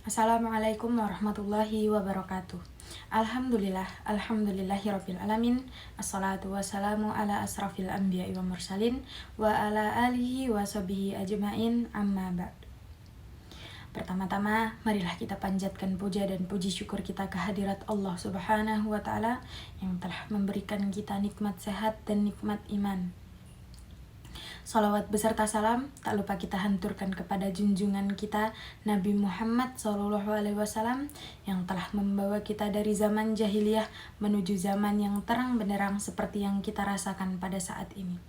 Assalamualaikum warahmatullahi wabarakatuh. Alhamdulillahirabbil alamin. Assalatu wassalamu ala asrafil anbiya'i wa mursalin wa ala alihi wa sahbihi ajmain, amma ba'd. Pertama-tama, marilah kita panjatkan puja dan puji syukur kita kehadirat Allah Subhanahu wa taala yang telah memberikan kita nikmat sehat dan nikmat iman. Salawat beserta salam tak lupa kita hanturkan kepada junjungan kita Nabi Muhammad SAW yang telah membawa kita dari zaman jahiliyah menuju zaman yang terang benderang seperti yang kita rasakan pada saat ini.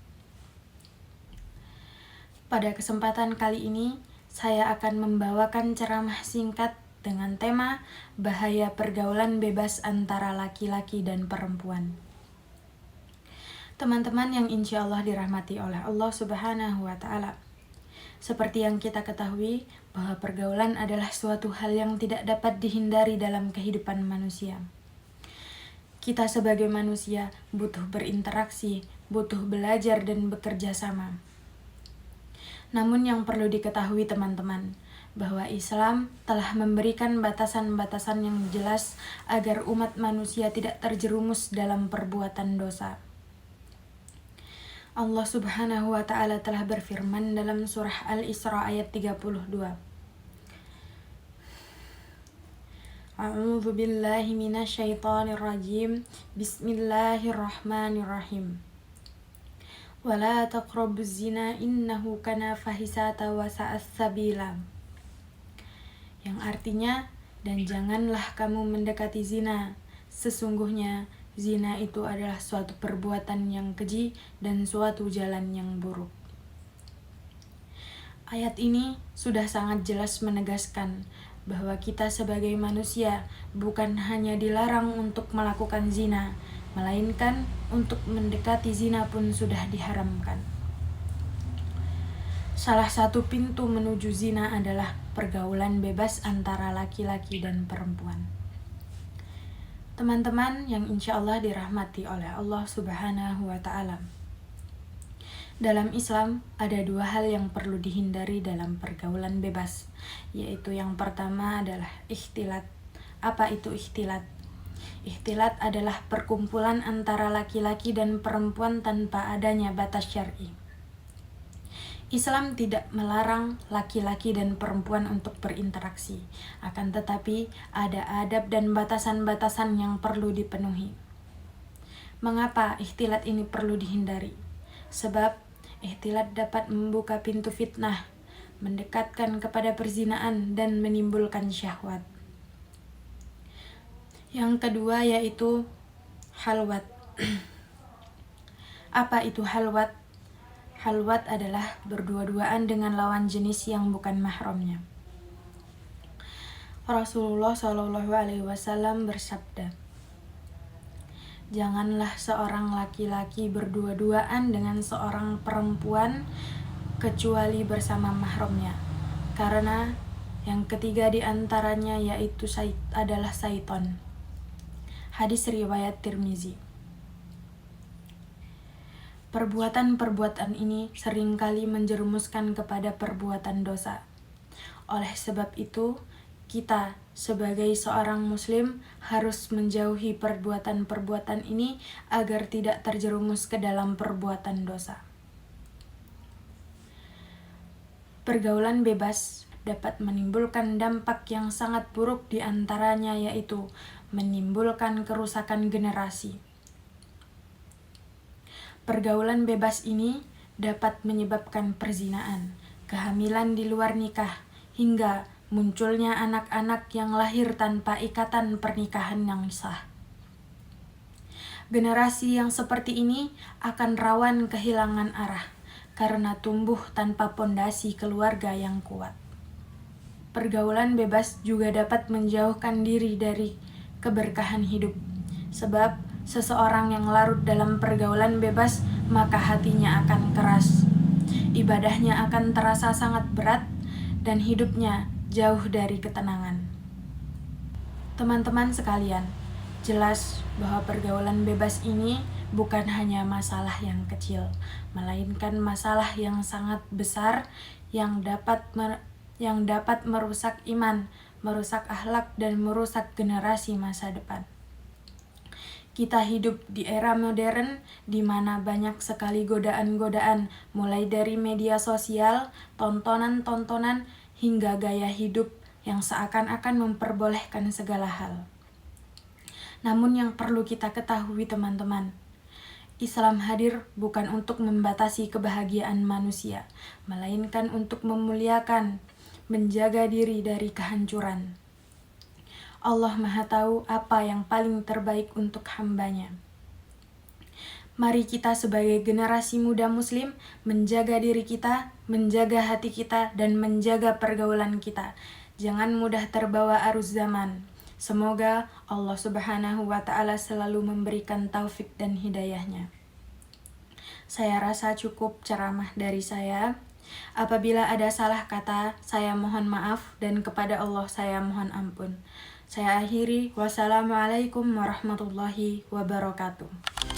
Pada kesempatan kali ini, saya akan membawakan ceramah singkat dengan tema bahaya pergaulan bebas antara laki-laki dan perempuan. Teman-teman yang insya Allah dirahmati oleh Allah Subhanahu wa Ta'ala, seperti yang kita ketahui bahwa pergaulan adalah suatu hal yang tidak dapat dihindari dalam kehidupan manusia. Kita sebagai manusia butuh berinteraksi, butuh belajar dan bekerja sama. Namun yang perlu diketahui teman-teman, bahwa Islam telah memberikan batasan-batasan yang jelas agar umat manusia tidak terjerumus dalam perbuatan dosa. Allah Subhanahu wa Ta'ala telah berfirman dalam surah Al-Isra ayat 32. A'udzu billahi minasyaitonir rajim. Bismillahirrahmanirrahim. Wala taqrabuz zina innahu kana fahisata wa sa'as sabila. Yang artinya, dan janganlah kamu mendekati zina, sesungguhnya zina itu adalah suatu perbuatan yang keji dan suatu jalan yang buruk. Ayat ini sudah sangat jelas menegaskan bahwa kita sebagai manusia bukan hanya dilarang untuk melakukan zina, melainkan untuk mendekati zina pun sudah diharamkan. Salah satu pintu menuju zina adalah pergaulan bebas antara laki-laki dan perempuan. Teman-teman yang insya Allah dirahmati oleh Allah Subhanahu wa Ta'ala, dalam Islam ada dua hal yang perlu dihindari dalam pergaulan bebas, yaitu yang pertama adalah ikhtilat. Apa itu ikhtilat? Ikhtilat adalah perkumpulan antara laki-laki dan perempuan tanpa adanya batas syar'i. Islam tidak melarang laki-laki dan perempuan untuk berinteraksi, akan tetapi ada adab dan batasan-batasan yang perlu dipenuhi. Mengapa ikhtilat ini perlu dihindari? Sebab ikhtilat dapat membuka pintu fitnah, mendekatkan kepada perzinaan dan menimbulkan syahwat. Yang kedua yaitu halwat. Apa itu halwat? Halwat adalah berdua-duaan dengan lawan jenis yang bukan mahramnya. Rasulullah SAW bersabda, janganlah seorang laki-laki berdua-duaan dengan seorang perempuan kecuali bersama mahramnya, karena yang ketiga di antaranya yaitu adalah syaitan. Hadis riwayat Tirmizi. Perbuatan-perbuatan ini seringkali menjerumuskan kepada perbuatan dosa. Oleh sebab itu, kita sebagai seorang muslim harus menjauhi perbuatan-perbuatan ini agar tidak terjerumus ke dalam perbuatan dosa. Pergaulan bebas dapat menimbulkan dampak yang sangat buruk, di antaranya yaitu menimbulkan kerusakan generasi. Pergaulan bebas ini dapat menyebabkan perzinaan, kehamilan di luar nikah, hingga munculnya anak-anak yang lahir tanpa ikatan pernikahan yang sah. Generasi yang seperti ini akan rawan kehilangan arah karena tumbuh tanpa pondasi keluarga yang kuat. Pergaulan bebas juga dapat menjauhkan diri dari keberkahan hidup, sebab seseorang yang larut dalam pergaulan bebas maka hatinya akan keras, ibadahnya akan terasa sangat berat, dan hidupnya jauh dari ketenangan. Teman-teman sekalian, jelas bahwa pergaulan bebas ini bukan hanya masalah yang kecil, melainkan masalah yang sangat besar yang dapat yang dapat merusak iman, merusak akhlak, dan merusak generasi masa depan. Kita hidup di era modern di mana banyak sekali godaan-godaan, mulai dari media sosial, tontonan-tontonan, hingga gaya hidup yang seakan-akan memperbolehkan segala hal. Namun yang perlu kita ketahui teman-teman, Islam hadir bukan untuk membatasi kebahagiaan manusia, melainkan untuk memuliakan, menjaga diri dari kehancuran. Allah Maha Tahu apa yang paling terbaik untuk hamba-Nya. Mari kita sebagai generasi muda muslim menjaga diri kita, menjaga hati kita, dan menjaga pergaulan kita. Jangan mudah terbawa arus zaman. Semoga Allah Subhanahu wa Ta'ala selalu memberikan taufik dan hidayahnya. Saya rasa cukup ceramah dari saya. Apabila ada salah kata, saya mohon maaf, dan kepada Allah saya mohon ampun. Saya akhiri, wassalamualaikum warahmatullahi wabarakatuh.